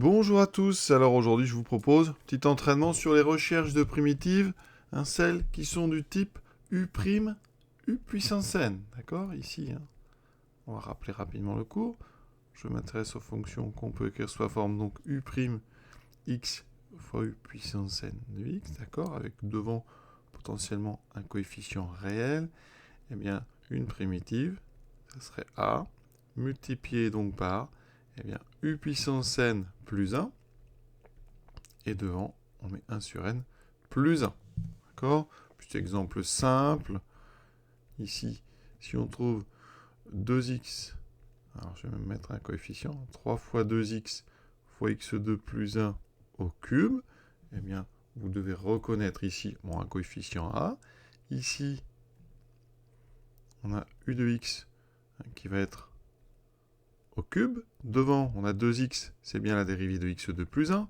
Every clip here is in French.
Bonjour à tous, alors aujourd'hui je vous propose petit entraînement sur les recherches de primitives, celles qui sont du type U', U puissance n, d'accord, ici, on va rappeler rapidement le cours. Je m'intéresse aux fonctions qu'on peut écrire sous la forme donc U', x fois U puissance n de x, d'accord, avec devant potentiellement un coefficient réel, et bien une primitive, ça serait a, multiplié donc par U puissance n plus 1, et devant, on met 1 sur n plus 1. D'accord? Petit exemple simple. Ici, si on trouve 2x, alors je vais même mettre un coefficient, 3 fois 2x fois x2 plus 1 au cube, eh bien, vous devez reconnaître ici un coefficient a. Ici, on a u de x qui va être au cube. Devant, on a 2x, c'est bien la dérivée de x2 plus 1.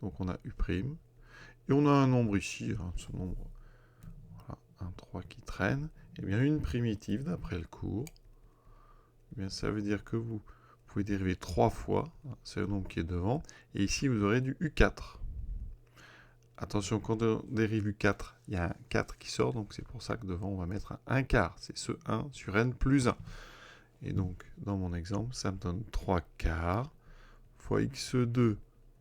Donc on a u'. Et on a un nombre ici, ce nombre, voilà, un 3 qui traîne. Et bien une primitive, d'après le cours, eh bien, ça veut dire que vous pouvez dériver 3 fois, c'est le nombre qui est devant. Et ici, vous aurez du u4. Attention, quand on dérive u4, il y a un 4 qui sort, donc c'est pour ça que devant, on va mettre un quart. C'est ce 1 sur n plus 1. Et donc, dans mon exemple, ça me donne 3 quarts fois x2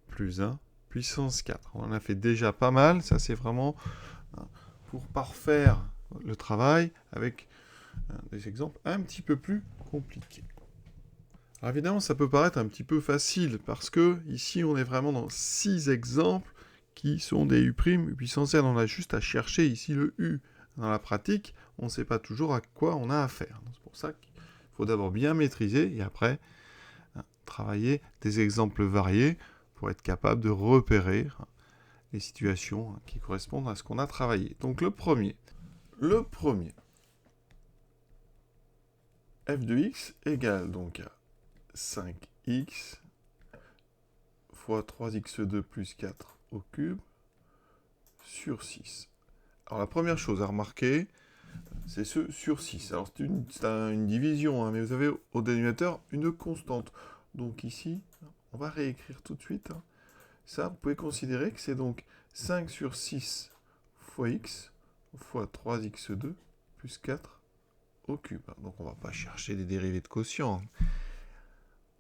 plus 1 puissance 4. On en a fait déjà pas mal, ça c'est vraiment pour parfaire le travail avec des exemples un petit peu plus compliqués. Alors évidemment, ça peut paraître un petit peu facile parce que ici, on est vraiment dans 6 exemples qui sont des U', U puissance n. On a juste à chercher ici le U. Dans la pratique, on ne sait pas toujours à quoi on a affaire. C'est pour ça qu'il faut d'abord bien maîtriser et après travailler des exemples variés pour être capable de repérer les situations qui correspondent à ce qu'on a travaillé. Donc le premier, f de x égale donc à 5x fois 3x2 plus 4 au cube sur 6. Alors la première chose à remarquer, c'est ce sur 6. Alors c'est une division, mais vous avez au dénominateur une constante. Donc ici, on va réécrire tout de suite. Ça, vous pouvez considérer que c'est donc 5 sur 6 fois x fois 3x2 plus 4 au cube. Donc on ne va pas chercher des dérivés de quotient.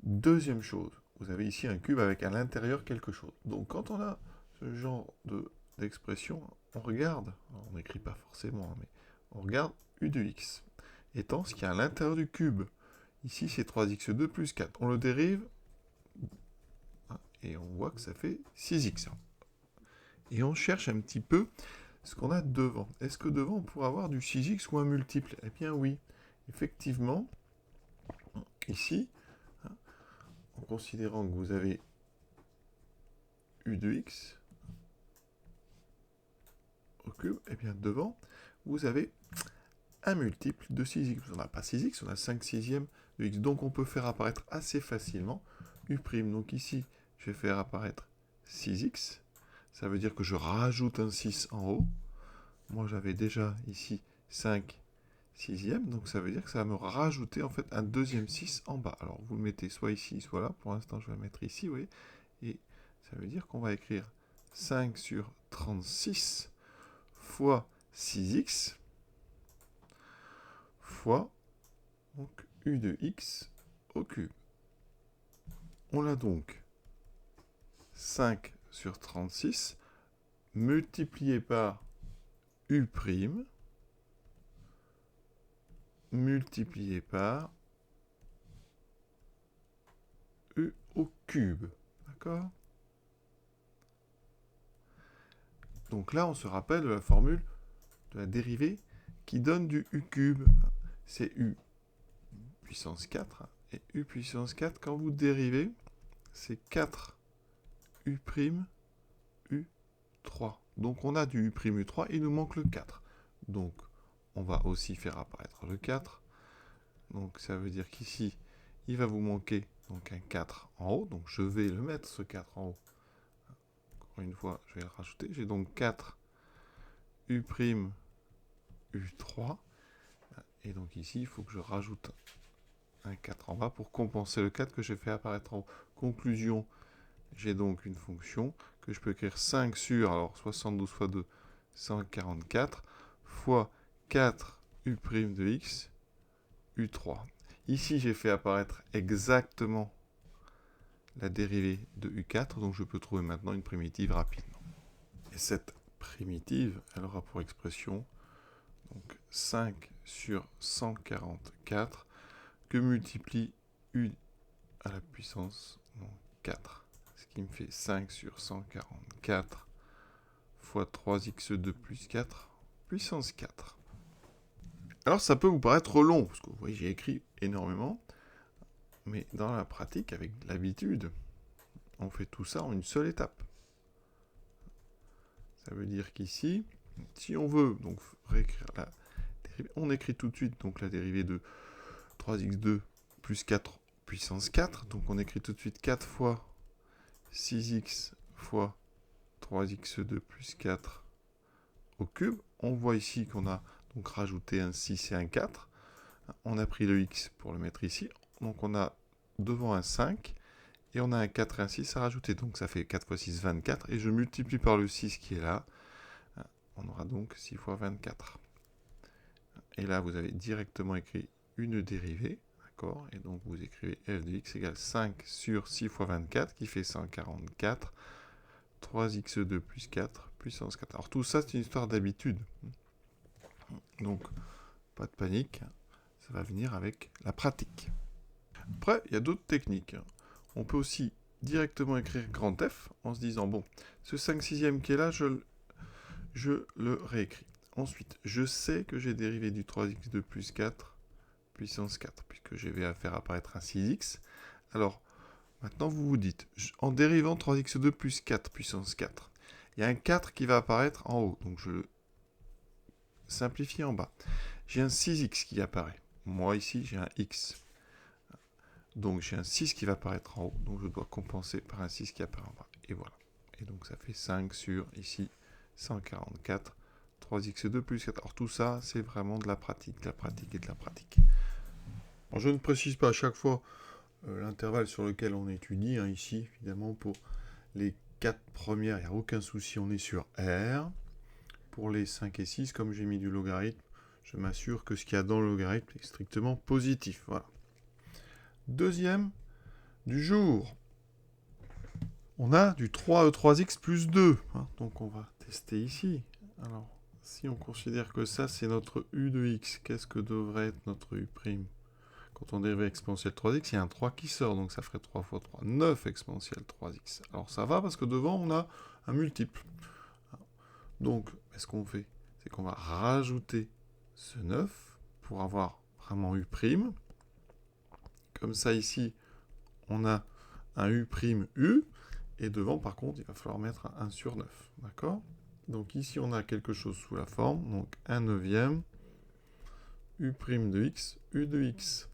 Deuxième chose, vous avez ici un cube avec à l'intérieur quelque chose. Donc quand on a ce genre d'expression, on regarde, on n'écrit pas forcément, mais on regarde u de x, étant ce qu'il y a à l'intérieur du cube. Ici c'est 3x2 plus 4. On le dérive, et on voit que ça fait 6x. Et on cherche un petit peu ce qu'on a devant. Est-ce que devant on pourrait avoir du 6x ou un multiple? Eh bien oui, effectivement, ici, en considérant que vous avez u de x au cube, et bien devant, vous avez un multiple de 6x. On n'a pas 6x, on a 5 sixièmes de x. Donc on peut faire apparaître assez facilement u'. Donc ici, je vais faire apparaître 6x. Ça veut dire que je rajoute un 6 en haut. Moi, j'avais déjà ici 5 sixièmes, donc ça veut dire que ça va me rajouter en fait un deuxième 6 en bas. Alors vous le mettez soit ici, soit là. Pour l'instant, je vais le mettre ici, vous voyez. Et ça veut dire qu'on va écrire 5 sur 36 fois 6x fois donc, u de x au cube. On a donc 5 sur 36 multiplié par u' multiplié par u au cube. D'accord? Donc là, on se rappelle de la formule de la dérivée qui donne du u cube. C'est u puissance 4. Et u puissance 4, quand vous dérivez, c'est 4 u' u3. Donc on a du u' u3, il nous manque le 4. Donc on va aussi faire apparaître le 4. Donc ça veut dire qu'ici, il va vous manquer donc un 4 en haut. Donc je vais le mettre, ce 4 en haut. Encore une fois, je vais le rajouter. J'ai donc 4 u' u3. Et donc ici, il faut que je rajoute un 4 en bas pour compenser le 4 que j'ai fait apparaître en haut. Conclusion, j'ai donc une fonction que je peux écrire 5 sur, alors 72 fois 2, 144, fois 4 u' de x, u3. Ici, j'ai fait apparaître exactement la dérivée de u4, donc je peux trouver maintenant une primitive rapidement. Et cette primitive, elle aura pour expression donc 5 sur 144 que multiplie u à la puissance 4. Ce qui me fait 5 sur 144 fois 3x2 plus 4 puissance 4. Alors ça peut vous paraître long, parce que vous voyez j'ai écrit énormément, mais dans la pratique, avec l'habitude, on fait tout ça en une seule étape. Ça veut dire qu'ici, si on veut donc réécrire la dérivée, on écrit tout de suite donc la dérivée de 3x2 plus 4 puissance 4. Donc on écrit tout de suite 4 fois 6x fois 3x2 plus 4 au cube. On voit ici qu'on a donc rajouté un 6 et un 4. On a pris le x pour le mettre ici. Donc on a devant un 5 et on a un 4 et un 6 à rajouter. Donc ça fait 4 fois 6, 24. Et je multiplie par le 6 qui est là. On aura donc 6 fois 24. Et là, vous avez directement écrit une dérivée. D'accord ? Et donc vous écrivez f de x égale 5 sur 6 fois 24 qui fait 144. 3x2 plus 4 puissance 4. Alors tout ça, c'est une histoire d'habitude. Donc, pas de panique. Ça va venir avec la pratique. Après, il y a d'autres techniques. On peut aussi directement écrire grand F en se disant, bon, ce 5/6 qui est là, je le réécris. Ensuite, je sais que j'ai dérivé du 3x2 plus 4 puissance 4, puisque je vais faire apparaître un 6x. Alors, maintenant, vous vous dites, en dérivant 3x2 plus 4 puissance 4, il y a un 4 qui va apparaître en haut, donc je le simplifie en bas. J'ai un 6x qui apparaît. Moi, ici, j'ai un x. Donc, j'ai un 6 qui va apparaître en haut, donc je dois compenser par un 6 qui apparaît en bas. Et voilà. Et donc, ça fait 5 sur, ici, 144, 3x2 plus 4. Alors, tout ça, c'est vraiment de la pratique et de la pratique. Alors, je ne précise pas à chaque fois l'intervalle sur lequel on étudie. Ici, évidemment, pour les 4 premières, il n'y a aucun souci, on est sur R. Pour les 5 et 6, comme j'ai mis du logarithme, je m'assure que ce qu'il y a dans le logarithme est strictement positif. Voilà. Deuxième du jour. On a du 3e3x plus 2. Donc on va tester ici. Alors, si on considère que ça, c'est notre u de x, qu'est-ce que devrait être notre u'? Quand on dérive exponentielle 3x, il y a un 3 qui sort, donc ça ferait 3 fois 3, 9 exponentielle 3x. Alors ça va parce que devant, on a un multiple. Donc, ce qu'on fait, c'est qu'on va rajouter ce 9 pour avoir vraiment u'. Comme ça, ici, on a un u', et devant, par contre, il va falloir mettre un 1 sur 9. D'accord ? Donc ici, on a quelque chose sous la forme, donc 1/9 u' de x, u de x.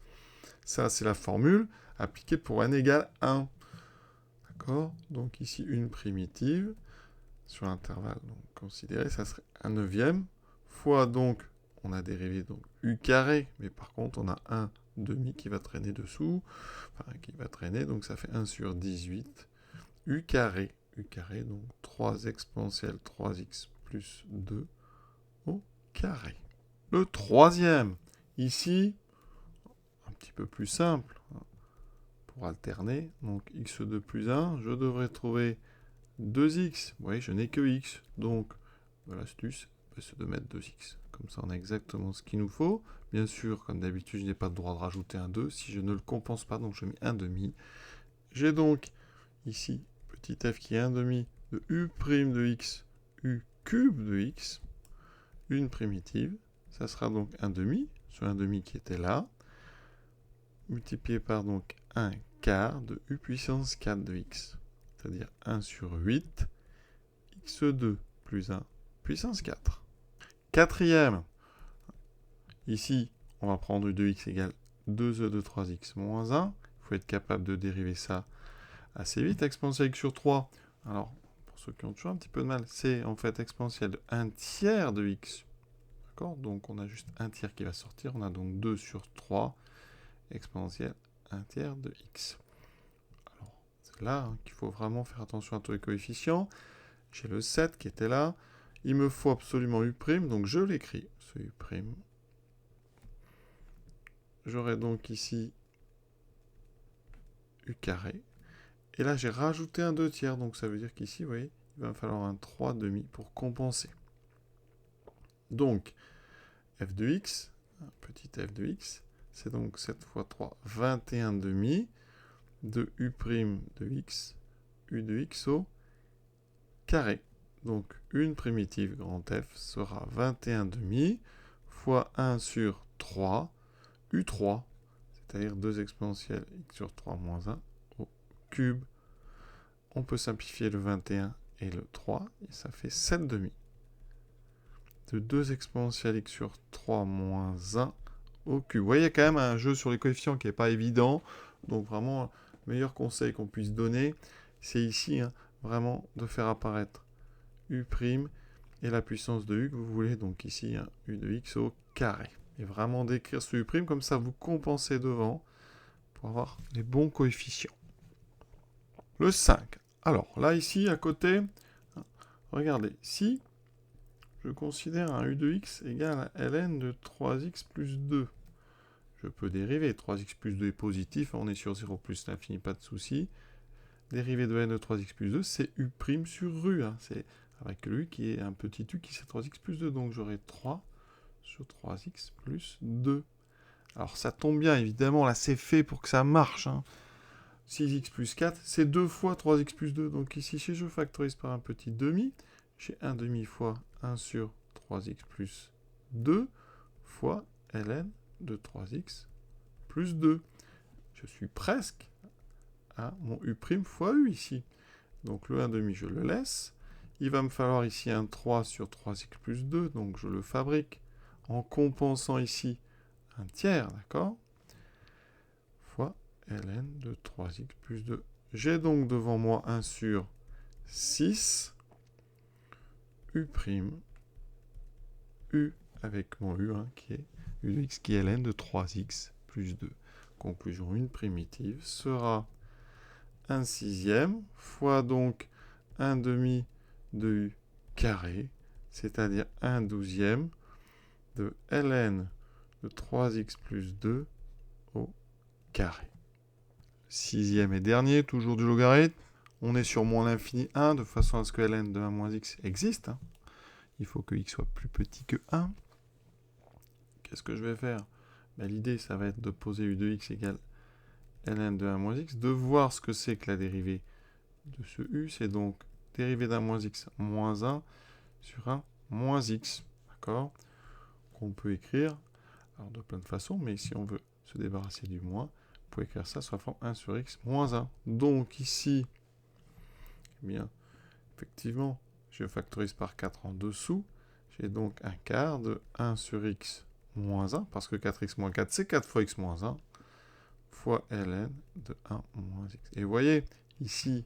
Ça, c'est la formule appliquée pour n égale 1. D'accord ? Donc ici, une primitive sur l'intervalle considéré, ça serait 1/9 fois, donc, on a dérivé donc u carré, mais par contre, on a 1 demi qui va traîner dessous, enfin, qui va traîner, donc ça fait 1 sur 18, u carré, donc 3 exponentielle 3x plus 2 au carré. Le troisième, ici, un petit peu plus simple, pour alterner, donc x2 plus 1, je devrais trouver 2x. Vous voyez, je n'ai que x, donc l'astuce, c'est de mettre 2x. Comme ça, on a exactement ce qu'il nous faut. Bien sûr, comme d'habitude, je n'ai pas le droit de rajouter un 2 si je ne le compense pas, donc je mets 1 demi. J'ai donc ici petit f qui est 1 demi de u' de x, u cube de x, une primitive. Ça sera donc 1 demi, ce 1 demi qui était là, multiplié par donc 1 quart de u puissance 4 de x, c'est-à-dire 1 sur 8, x2 plus 1 puissance 4. Quatrième, ici, on va prendre u de x égale 2e de 3x moins 1. Il faut être capable de dériver ça assez vite. Exponentielle x sur 3, alors, pour ceux qui ont toujours un petit peu de mal, c'est en fait exponentielle de 1 tiers de x. D'accord ? Donc, on a juste 1 tiers qui va sortir. On a donc 2 sur 3 exponentielle 1 tiers de x. Alors, C'est là hein, qu'il faut vraiment faire attention à tous les coefficients. J'ai le 7 qui était là. Il me faut absolument U', donc je l'écris, ce U'. J'aurai donc ici U carré. Et là, j'ai rajouté un 2 tiers, donc ça veut dire qu'ici, vous voyez, il va me falloir un 3 demi pour compenser. Donc, f de x, petit f de x, c'est donc 7 fois 3, 21 demi de U' de x, U de x au carré. Donc, une primitive grand F sera 21 demi fois 1 sur 3, U3, c'est-à-dire 2 exponentielles x sur 3 moins 1 au cube. On peut simplifier le 21 et le 3, et ça fait 7 demi. De 2 exponentielles x sur 3 moins 1 au cube. Vous voyez, il y a quand même un jeu sur les coefficients qui n'est pas évident. Donc vraiment, le meilleur conseil qu'on puisse donner, c'est ici, hein, vraiment, de faire apparaître U' et la puissance de U que vous voulez. Donc ici, hein, U de x au carré. Et vraiment d'écrire ce U', comme ça vous compensez devant pour avoir les bons coefficients. Le 5. Alors, là, ici, à côté, regardez, si je considère un U de x égale à ln de 3x plus 2, je peux dériver. 3x plus 2 est positif, on est sur 0 plus l'infini, pas de souci. Dérivé de n de 3x plus 2, c'est U' sur U. Hein. C'est avec le U qui est un petit U qui c'est 3x plus 2. Donc j'aurai 3 sur 3x plus 2. Alors ça tombe bien, évidemment, là c'est fait pour que ça marche. Hein. 6x plus 4, c'est 2 fois 3x plus 2. Donc ici, si je factorise par un petit demi, j'ai 1 demi fois 1 sur 3x plus 2 fois ln de 3x plus 2. Je suis presque à mon U' fois U ici. Donc le 1 demi, je le laisse. Il va me falloir ici un 3 sur 3x plus 2, donc je le fabrique en compensant ici un tiers, d'accord, fois ln de 3x plus 2. J'ai donc devant moi 1 sur 6, U', U avec mon U, hein, qui est U de x qui est ln de 3x plus 2. Conclusion, une primitive sera 1 sixième fois donc 1 demi de U carré, c'est-à-dire 1 douzième de ln de 3x plus 2 au carré. Sixième et dernier, toujours du logarithme. On est sur moins l'infini 1, de façon à ce que ln de 1 moins x existe. Hein. Il faut que x soit plus petit que 1. Qu'est-ce que je vais faire? Ben, l'idée, ça va être de poser u de x égale ln de 1 moins x, de voir ce que c'est que la dérivée de ce u. C'est donc dérivée d'un moins x moins 1 sur 1 moins x. D'accord? Qu'on peut écrire alors de plein de façons, mais si on veut se débarrasser du moins, vous pouvez écrire ça sous la forme 1 sur x moins 1. Donc ici, eh bien, effectivement, je factorise par 4 en dessous. J'ai donc un quart de 1 sur x moins 1, parce que 4x moins 4, c'est 4 fois x moins 1, fois ln de 1 moins x. Et vous voyez, ici,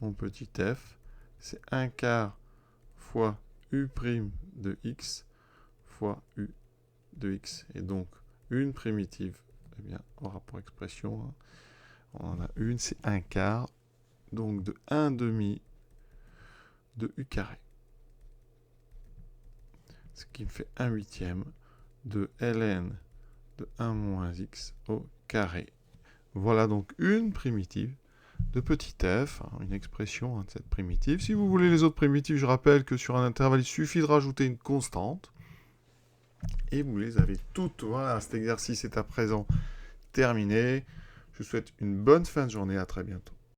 mon petit f, c'est 1 quart fois u' de x fois u de x. Et donc, une primitive, eh bien, aura pour expression, hein, on en a une, c'est 1 quart, donc de 1 demi de u carré. Ce qui me fait 1 huitième de ln de 1 moins x au carré. Voilà donc une primitive de petit f, hein, une expression hein, de cette primitive. Si vous voulez les autres primitives, je rappelle que sur un intervalle, il suffit de rajouter une constante. Et vous les avez toutes. Voilà, cet exercice est à présent terminé. Je vous souhaite une bonne fin de journée. À très bientôt.